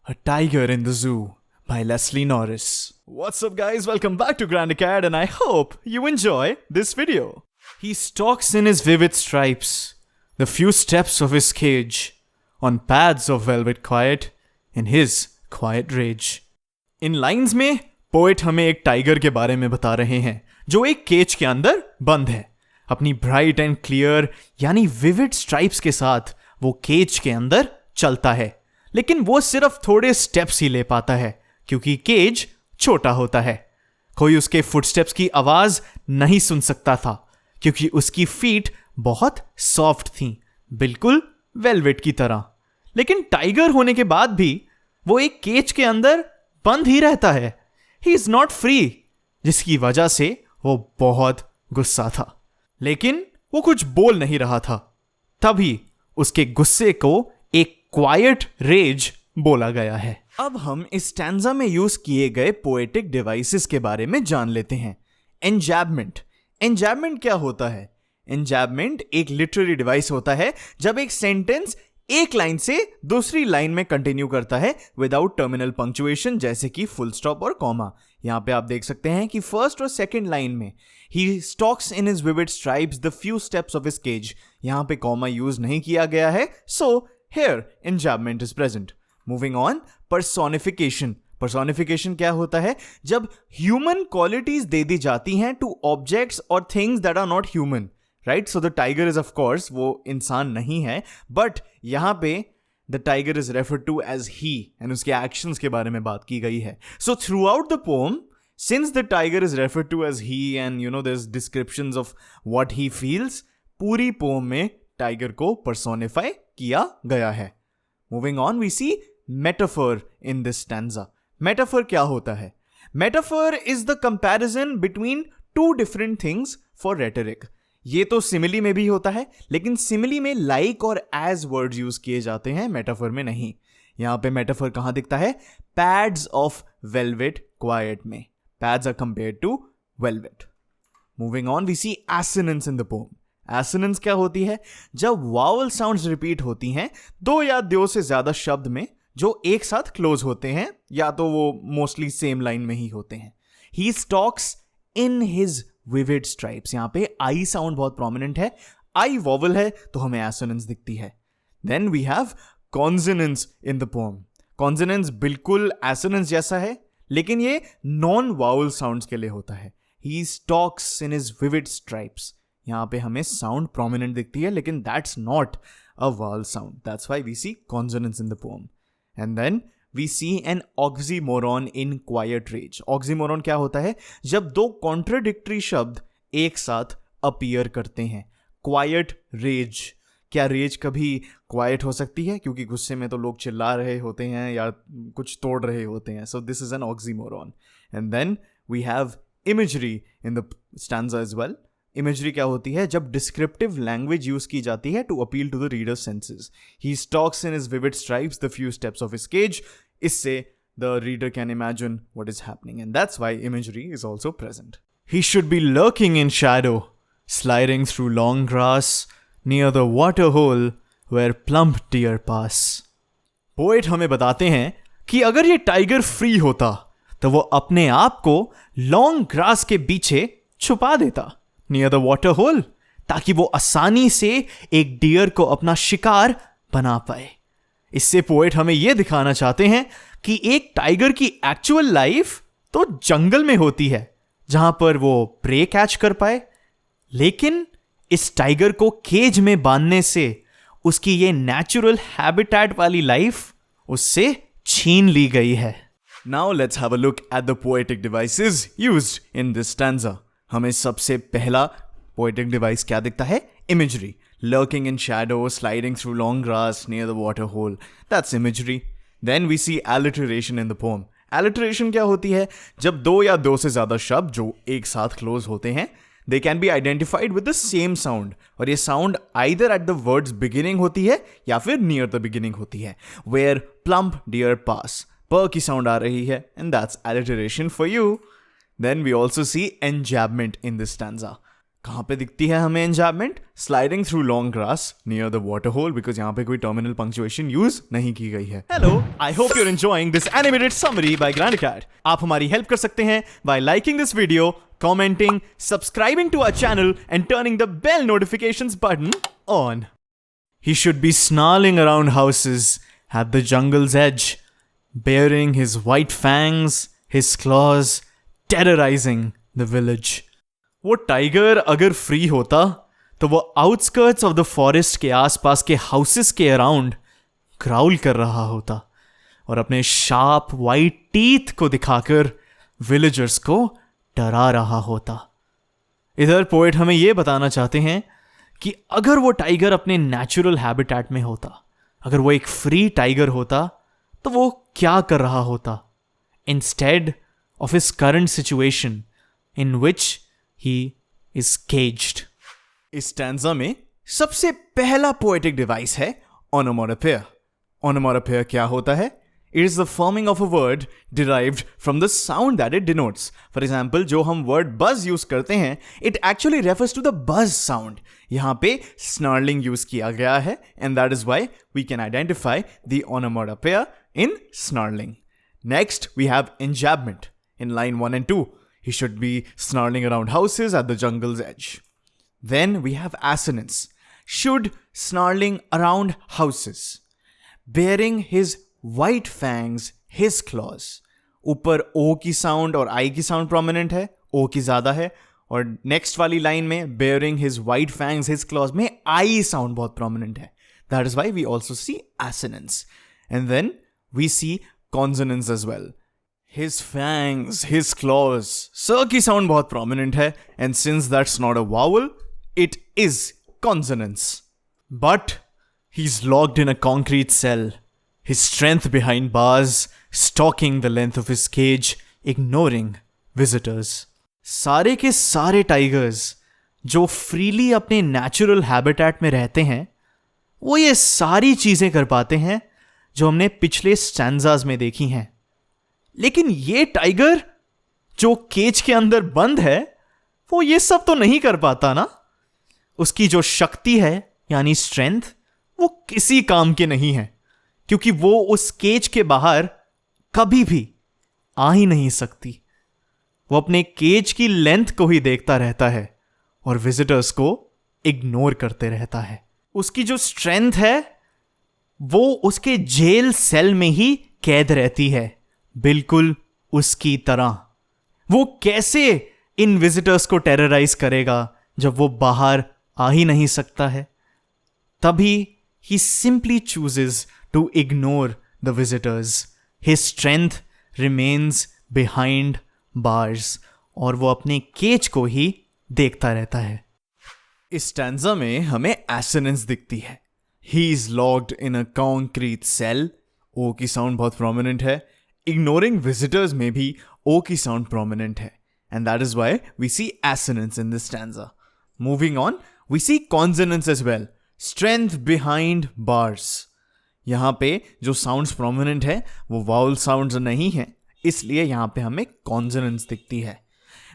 A Tiger in the Zoo by Leslie Norris. What's up, guys? Welcome back to Grand Acad, and I hope you enjoy this video. He stalks in his vivid stripes, the few steps of his cage, on paths of velvet quiet, in his quiet rage. In lines में poet हमें एक tiger के बारे में बता रहे हैं जो एक केज के अंदर बंद है. अपनी ब्राइट एंड क्लियर यानी विविड स्ट्राइप्स के साथ वो केज के अंदर चलता है, लेकिन वो सिर्फ थोड़े स्टेप्स ही ले पाता है क्योंकि केज छोटा होता है. कोई उसके फुटस्टेप्स की आवाज नहीं सुन सकता था क्योंकि उसकी फीट बहुत सॉफ्ट थीं, बिल्कुल वेलवेट की तरह. लेकिन टाइगर होने के बाद भी वो एक केज के अंदर बंद ही रहता है. ही इज नॉट फ्री, जिसकी वजह से वो बहुत गुस्सा था, लेकिन वो कुछ बोल नहीं रहा था. तभी उसके गुस्से को एक क्वाइट रेज बोला गया है. अब हम इस स्टैंजा में यूज किए गए पोएटिक डिवाइसेस के बारे में जान लेते हैं. एंजैबमेंट. एंजैबमेंट क्या होता है? एंजैबमेंट एक लिटरेरी डिवाइस होता है जब एक सेंटेंस एक लाइन से दूसरी लाइन में कंटिन्यू करता है विदाउट टर्मिनल पंक्चुएशन, जैसे कि फुल स्टॉप और कॉमा. यहां पे आप देख सकते हैं कि फर्स्ट और सेकंड लाइन में ही stalks in his vivid stripes the few steps of his cage. यहां पे कॉमा यूज नहीं किया गया है, सो here enjambment is present. Moving on, personification. Personification क्या होता है? जब human qualities दे दी जाती हैं to objects or things that are not human, right? So the tiger is of course वो इंसान नहीं है, but यहाँ पे the tiger is referred to as he and उसके actions के बारे में बात की गई है. So throughout the poem, since the tiger is referred to as he and there's descriptions of what he feels, पूरी poem में टाइगर को पर्सोनिफाई किया गया है. Moving on, we see metaphor in this stanza. Metaphor क्या होता है? Metaphor is the comparison between two different things for rhetoric. ये तो सिमिली में भी होता है, लेकिन सिमिली में लाइक और एज वर्ड यूज किए जाते हैं, मेटाफर में नहीं. यहां पे मेटाफर कहां दिखता है? पैड्स ऑफ वेलवेट क्वाइट में. Pads are compared to velvet. Moving on, we see assonance in the poem. Assonance क्या होती है? जब वावल साउंड्स रिपीट होती हैं दो या दो से ज्यादा शब्द में जो एक साथ क्लोज होते हैं, या तो वो मोस्टली सेम लाइन में ही होते हैं. He stalks in his vivid stripes. यहां पे आई साउंड बहुत प्रोमिनेंट है. आई वॉवल है तो हमें एसोनेंस दिखती है. Then we have consonance in the poem. Consonance बिल्कुल एसोनेंस जैसा है, लेकिन ये नॉन वावल साउंड्स के लिए होता है. He stalks in his vivid stripes. यहां पे हमें साउंड प्रोमिनेंट दिखती है, लेकिन that's not a vowel sound. That's why we see consonance in the poem. And then we see an oxymoron in quiet rage. Oxymoron क्या होता है? जब दो कॉन्ट्राडिक्टरी शब्द एक साथ अपीयर करते हैं. Quiet rage. क्या रेज कभी क्वाइट हो सकती है? क्योंकि गुस्से में तो लोग चिल्ला रहे होते हैं या कुछ तोड़ रहे होते हैं. So this is an oxymoron. And then we have imagery in the stanza as well. Imagery क्या होती है? जब डिस्क्रिप्टिव लैंग्वेज यूज की जाती है to appeal to the reader senses. He stalks in his vivid stripes the few steps of his cage. इससे the reader can imagine what is happening, and that's why imagery is also present. He should be lurking in shadow, sliding through long grass, near the water hole where plump deer pass. Poet हमें बताते हैं कि अगर ये tiger free होता तो वो अपने आप को लॉन्ग ग्रास के पीछे छुपा देता, नियर द वाटर होल, ताकि वो आसानी से एक डियर को अपना शिकार बना पाए. इससे पोएट हमें यह दिखाना चाहते हैं कि एक टाइगर की एक्चुअल लाइफ तो जंगल में होती है जहां पर वो प्रे कैच कर पाए, लेकिन इस टाइगर को केज में बांधने से उसकी ये नेचुरल हैबिटेट वाली लाइफ उससे छीन ली गई है. Now let's have a look at the poetic devices used in this stanza. हमें सबसे पहला पोएटिक डिवाइस क्या दिखता है? Imagery. Lurking in shadow, sliding through long grass, near the water hole. That's imagery. Then we see alliteration in the poem. Alliteration क्या होती है? जब दो या दो से ज्यादा शब्द जो एक साथ क्लोज होते हैं, they can be identified with the same sound, और ये sound either at the words beginning होती है या फिर नियर द बिगिनिंग होती है. वेयर प्लम्प डियर पास, प की साउंड आ रही है, and that's alliteration for you. Then we also see enjambment in this stanza. कहां पे दिखती है हमें enjambment? Sliding through long grass near the water hole, because यहां पे कोई टर्मिनल पंक्चुएशन यूज नहीं की गई है. Hello, I hope you're enjoying this animated summary by Grandcat. आप हमारी हेल्प कर सकते हैं by liking this video, commenting, subscribing to our channel, and turning the bell notifications button on. He should be snarling around houses at the jungle's edge, baring his white fangs, his claws, terrorizing the village. वो tiger अगर free होता तो वो outskirts of the forest के आसपास के houses के around growl कर रहा होता और अपने शार्प वाइट टीथ को दिखाकर विलेजर्स को डरा रहा होता. इधर पोएट हमें यह बताना चाहते हैं कि अगर वो टाइगर अपने नेचुरल हैबिटेट में होता, अगर वो एक फ्री टाइगर होता, तो वो क्या कर रहा होता instead of his current situation in which he is caged. इस स्टैंजा में सबसे पहला पोएटिक डिवाइस है ओनोमोटोपोइया. ओनोमोटोपोइया क्या होता है? It is the forming of a word derived from the sound that it denotes. For example, जो हम word buzz use करते हैं, it actually refers to the buzz sound. यहाँ पे snarling use किया गया है, and that is why we can identify the onomatopoeia in snarling. Next, we have enjambment in line 1 and 2. He should be snarling around houses at the jungle's edge. Then we have assonance. Should snarling around houses, bearing his white fangs, his claws. ऊपर ओ की sound और आई की sound prominent है, ओ की ज्यादा है, और next वाली लाइन में bearing his white fangs, his claws में आई साउंड बहुत प्रोमिनेंट है. That is why we also see assonance. And then we see consonants as well. His fangs, his claws. Sir की साउंड बहुत prominent है, and since that's not a vowel, it is consonants. But he's locked in a concrete cell. His strength behind bars, stalking the length of his cage, ignoring visitors. सारे के सारे tigers जो freely अपने natural habitat में रहते हैं, वो ये सारी चीजें कर पाते हैं जो हमने पिछले स्टैंजाज में देखी हैं. लेकिन ये टाइगर जो केज के अंदर बंद है, वो ये सब तो नहीं कर पाता ना. उसकी जो शक्ति है यानी स्ट्रेंथ, वो किसी काम के नहीं है, क्योंकि वो उस केज के बाहर कभी भी आ ही नहीं सकती. वो अपने केज की लेंथ को ही देखता रहता है और विजिटर्स को इग्नोर करते रहता है. उसकी जो स्ट्रेंथ है वो उसके जेल सेल में ही कैद रहती है, बिल्कुल उसकी तरह. वो कैसे इन विजिटर्स को टेरराइज करेगा जब वो बाहर आ ही नहीं सकता है? तभी he simply chooses to ignore the visitors. His strength remains behind bars. और वो अपने केज को ही देखता रहता है. इस स्टैंजा में हमें assonance दिखती है. He is locked in a concrete cell. ओ की साउंड बहुत प्रोमिनेंट है. Ignoring visitors में भी ओ की साउंड प्रोमिनेंट है. And that is why we see assonance in this stanza. Moving on, we see consonants as well. Strength behind bars. यहां पे जो साउंड्स प्रोमिनेंट है वो वाउल साउंड्स नहीं है, इसलिए यहां पे हमें कॉन्सोनेंट्स दिखती है.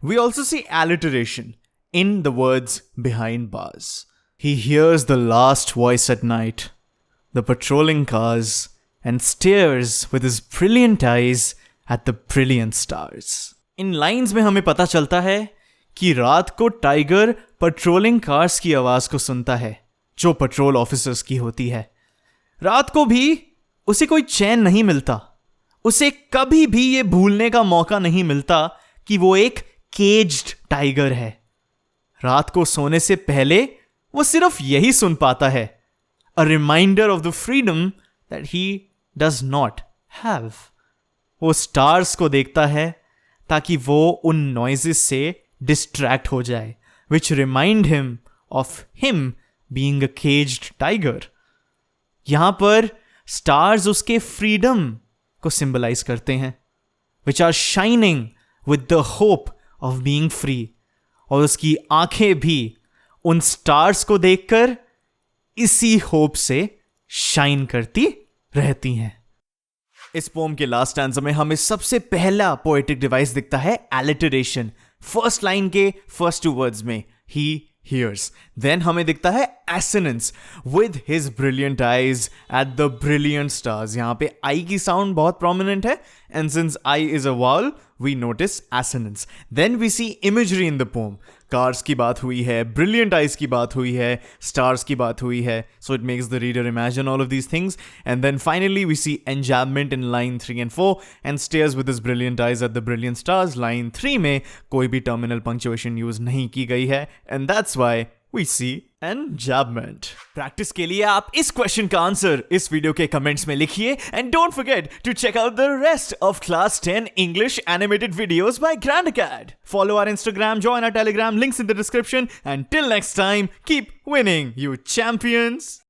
We also see alliteration in the words behind bars. He hears the last voice at night, the patrolling cars, and stares with his brilliant eyes at the brilliant stars. इन lines में हमें पता चलता है कि रात को टाइगर पेट्रोलिंग कार्स की आवाज को सुनता है, जो पेट्रोल ऑफिसर्स की होती है. रात को भी उसे कोई चैन नहीं मिलता. उसे कभी भी यह भूलने का मौका नहीं मिलता कि वो एक केज्ड टाइगर है. रात को सोने से पहले वो सिर्फ यही सुन पाता है, a reminder of the freedom that he does not have. वो स्टार्स को देखता है ताकि वो उन नॉइजेस से डिस्ट्रैक्ट हो जाए, which remind him of him being a caged tiger. यहां पर स्टार्स उसके फ्रीडम को सिंबलाइज करते हैं, which are shining with the hope of being free. और उसकी आंखें भी उन स्टार्स को देखकर इसी होप से शाइन करती रहती हैं. इस पोम के लास्ट स्टैंजा में हमें सबसे पहला पोएटिक डिवाइस दिखता है एलिटरेशन. फर्स्ट लाइन के फर्स्ट टू वर्ड्स में he hears. Then हमें दिखता है assonance with his brilliant eyes at the brilliant stars. यहाँ पे I की sound बहुत prominent है, and since I is a vowel, we notice assonance. Then we see imagery in the poem. Cars की बात हुई है, brilliant eyes की बात हुई है, stars की बात हुई है. So it makes the reader imagine all of these things. And then finally we see enjambment in line 3 and 4 and stares with his brilliant eyes at the brilliant stars. Line 3 में कोई भी terminal punctuation use नहीं की गई है. And that's why we see enjambment. Practice के लिए आप इस क्वेश्चन का आंसर इस वीडियो के कमेंट्स में लिखिए and don't forget to check out the rest of class 10 English animated videos by Grand Acad. Follow our Instagram, join our Telegram, links in the description, and till next time, keep winning, you champions.